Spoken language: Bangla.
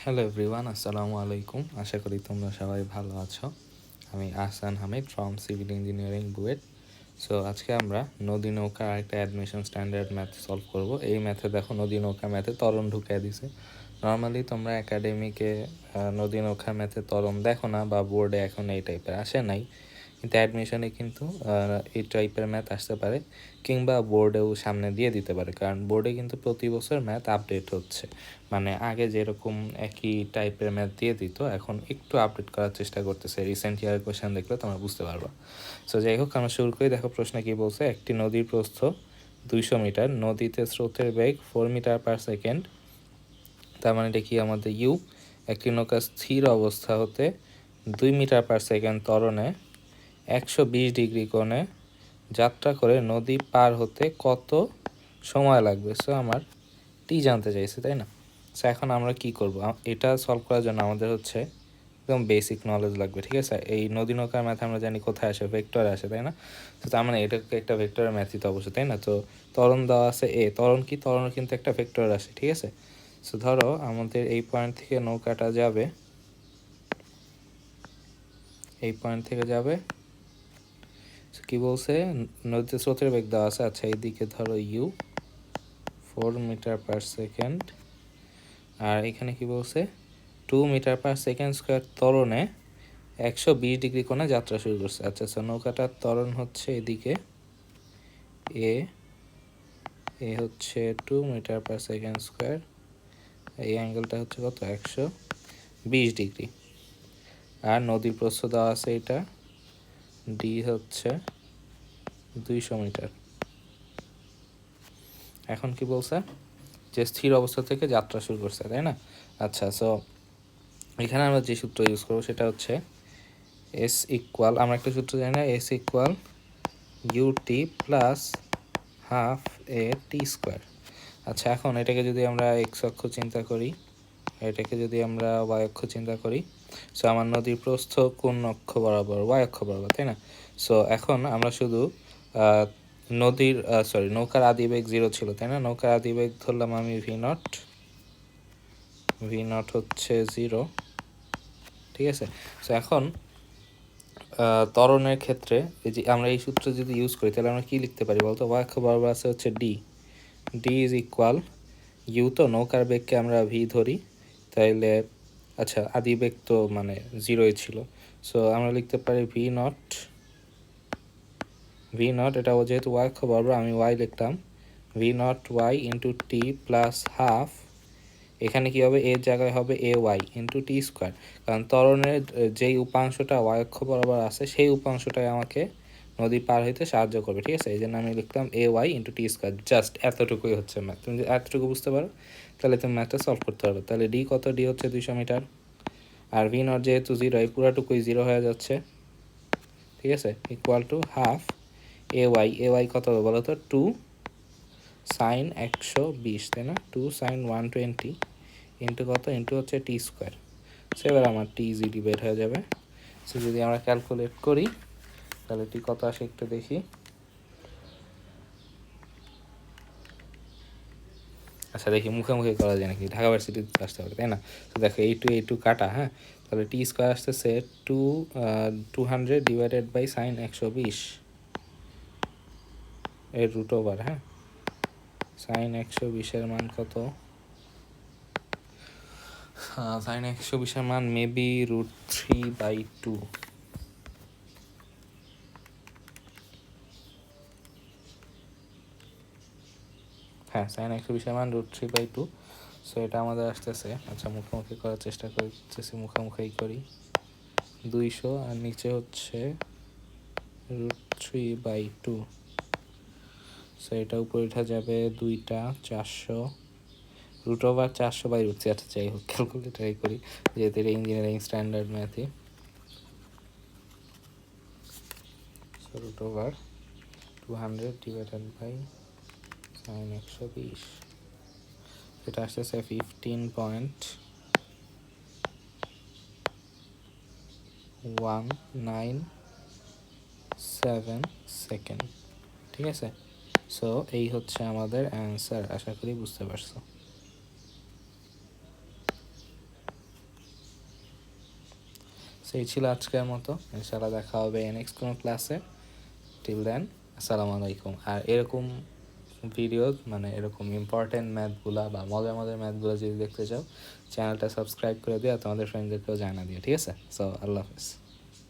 হ্যালো এভরিওয়ান, আসসালামু আলাইকুম। আশা করি তোমরা সবাই ভালো আছো। আমি Ahsan Hamid from civil engineering BUET. So আজকে আমরা নদী নৌকা একটা অ্যাডমিশন স্ট্যান্ডার্ড ম্যাথ সলভ করব। এই ম্যাথে দেখো নদী নৌকা ম্যাথে ত্বরণ ঢুকিয়ে দিছে। নর্মালি তোমরা একাডেমিকে নদী নৌকা ম্যাথে ত্বরণ দেখো না, বা বোর্ডে এখন এই টাইপের আসে নাই, কিন্তু অ্যাডমিশনে কিন্তু এই টাইপের ম্যাথ আসতে পারে, কিংবা বোর্ডেও সামনে দিয়ে দিতে পারে, কারণ বোর্ডে কিন্তু প্রতি বছর ম্যাথ আপডেট হচ্ছে। মানে আগে যেরকম একই টাইপের ম্যাথ দিয়ে দিত, এখন একটু আপডেট করার চেষ্টা করতেছে। রিসেন্ট ইয়ার কোয়েশ্চেন দেখলে তোমরা বুঝতে পারবা। সো যাই হোক, আমরা শুরু করি। দেখো প্রশ্ন কি বলছে। একটি নদীর প্রস্থ 200 মিটার, নদীতে স্রোতের বেগ 4 মিটার পার সেকেন্ড। তার মানে এটা কি আমাদের ইউ। একটি নৌকা স্থির অবস্থা হতে 2 মিটার পার সেকেন্ড ত্বরণে 120 ডিগ্রি কোণে যাত্রা করে নদী পার হতে কত সময় লাগবে। সো আমার টি জানতে চাইছে, তাই না? সো এখন আমরা কি করব, এটা সলভ করার জন্য আমাদের হচ্ছে একদম বেসিক নলেজ লাগবে, ঠিক আছে? এই নদী নৌকার ম্যাথ আমরা জানি কোথায় আসে, ভেক্টরে আসে, তাই না? তো তার মানে এটাকে একটা ভেক্টরের ম্যাথই তো অবশ্যই, তাই না? তো ত্বরণ দেওয়া আছে এ, ত্বরণ কি, ত্বরণ কিন্তু একটা ভেক্টর আসে, ঠিক আছে? সো ধরো আমাদের এই পয়েন্ট থেকে নৌকাটা যাবে, এই পয়েন্ট থেকে যাবে। কি বলছে, নদীতে স্রোতের বেগ দেওয়া আছে। আচ্ছা, এইদিকে ধরো ইউ 4 মিটার পার সেকেন্ড, আর এখানে কি বলছে 2 মিটার পার সেকেন্ড স্কোয়ার ত্বরণে 120 ডিগ্রি কোণে যাত্রা শুরু করছে। আচ্ছা আচ্ছা, নৌকাটার ত্বরণ হচ্ছে এদিকে এ, এ হচ্ছে 2 মিটার পার সেকেন্ড স্কোয়ার, এই অ্যাঙ্গেলটা হচ্ছে কত 120 ডিগ্রি, আর নদীর প্রস্থ দেওয়া আছে এটা ডি হচ্ছে 200 মিটার। এখন কি বলছে যে স্থির অবস্থা থেকে যাত্রা শুরু করছে, তাই না? আচ্ছা, সো এখানে আমরা যে সূত্র ইউজ করবো সেটা হচ্ছে এস ইকুয়াল, আমরা একটা সূত্র জানি না, s equal u t plus half a t square. আচ্ছা, এখন এটাকে যদি আমরা এক্স অক্ষ চিন্তা করি, এটাকে যদি আমরা ওয়াই অক্ষ চিন্তা করি, সো আমার নদীর প্রস্থ কোন অক্ষ বরাবর, ওয়াই অক্ষ বরাবর, তাই না? সো এখন আমরা শুধু নদীর নৌকার আদিবেগ 0 ছিল, তাই না? নৌকার আদিবেগ ধরলাম আমি ভি নট, ভি নট হচ্ছে 0, ঠিক আছে? সো এখন ত্বরণের ক্ষেত্রে এই যে আমরা এই সূত্র যদি ইউজ করি, তাহলে আমরা কি লিখতে পারি বলতো? ওয়াই অক্ষ বরাবর আছে হচ্ছে D, D is equal U, তো নৌকার বেগকে আমরা ভি ধরি, তাইলে আচ্ছা আদি বেগ তো মানে 0 ছিল, সো আমরা লিখতে পারি ভি নট, ভি নট এটা যেহেতু ওয়াই অক্ষ বরাবর আমি ওয়াই লিখতাম, V nought Y into T plus half, এখানে কি হবে, এর জায়গায় হবে A Y into T square, কারণ ত্বরণের যেই উপাংশটা ওয়াই অক্ষ বরাবর আছে সেই উপাংশটাই আমাকে নদী পার হইতে সাহায্য করবে, ঠিক আছে? এই জন্য আমি লিখলাম এ Y into T square. Just এতটুকুই হচ্ছে ম্যাথ। তুমি যদি এতটুকু বুঝতে পারো তাহলে তুমি ম্যাথটা সলভ করতে পারো। তাহলে ডি কত, ডি হচ্ছে 200 মিটার, আর ভি নট যেহেতু 0, এই পুরাটুকুই 0 হয়ে যাচ্ছে, ঠিক আছে? Equal to half A Y, A Y কত হবে বলো তো, 2 সাইন 120, তাই না? 2 সাইন 120 ইন্টু কত, ইন্টু হচ্ছে টি স্কোয়ার। সো এবার আমার টি ইজিলি বের হয়ে যাবে। সো যদি আমরা ক্যালকুলেট করি তাহলে টি কত আসে একটু দেখি। আচ্ছা দেখি মুখে করা যায় নাকি, ঢাকা ভার্সিটিতে আসতে হবে, তাই না? তো দেখো এই টু কাটা, হ্যাঁ, তাহলে টি স্কোয়ার আসতেছে 200 ডিভাইডেড বাই সাইন 120 এর রুট ওভার, হ্যাঁ, সাইন 120-এর মান কত, সাইন 120-এর মান মেবি √3/2, হ্যাঁ, সাইন 120-এর মান √3/2। সো এটা আমাদের আসতেছে, আচ্ছা মুখোমুখি করার চেষ্টা করতেছি, মুখোমুখি করি, 200 আর নিচে হচ্ছে √3/2। সো এটা উপরে উঠা যাবে 2টা 400, রুট ওভার 400/√3। আচ্ছা যাই হোক, ক্যালকুলেটারই করি যেহেতু এটা ইঞ্জিনিয়ারিং স্ট্যান্ডার্ড ম্যাথই। So root over 200 divided by sine 120, এটা আসতেছে 15.197 সেকেন্ড, ঠিক আছে? সো এই হচ্ছে আমাদের অ্যান্সার। আশা করি বুঝতে পারছো। সেই ছিল আজকের মতো, ইনশাআল্লাহ দেখা হবে নেক্সট কোনো ক্লাসে। টিল দেন আসসালামু আলাইকুম। আর এরকম ভিডিও মানে এরকম ইম্পর্টেন্ট ম্যাথগুলা বা মজার মজার ম্যাথগুলো যদি দেখতে চাও, চ্যানেলটা সাবস্ক্রাইব করে দিও আর তোমাদের ফ্রেন্ডদেরকেও জানা দিও, ঠিক আছে? সো আল্লাহ হাফিজ।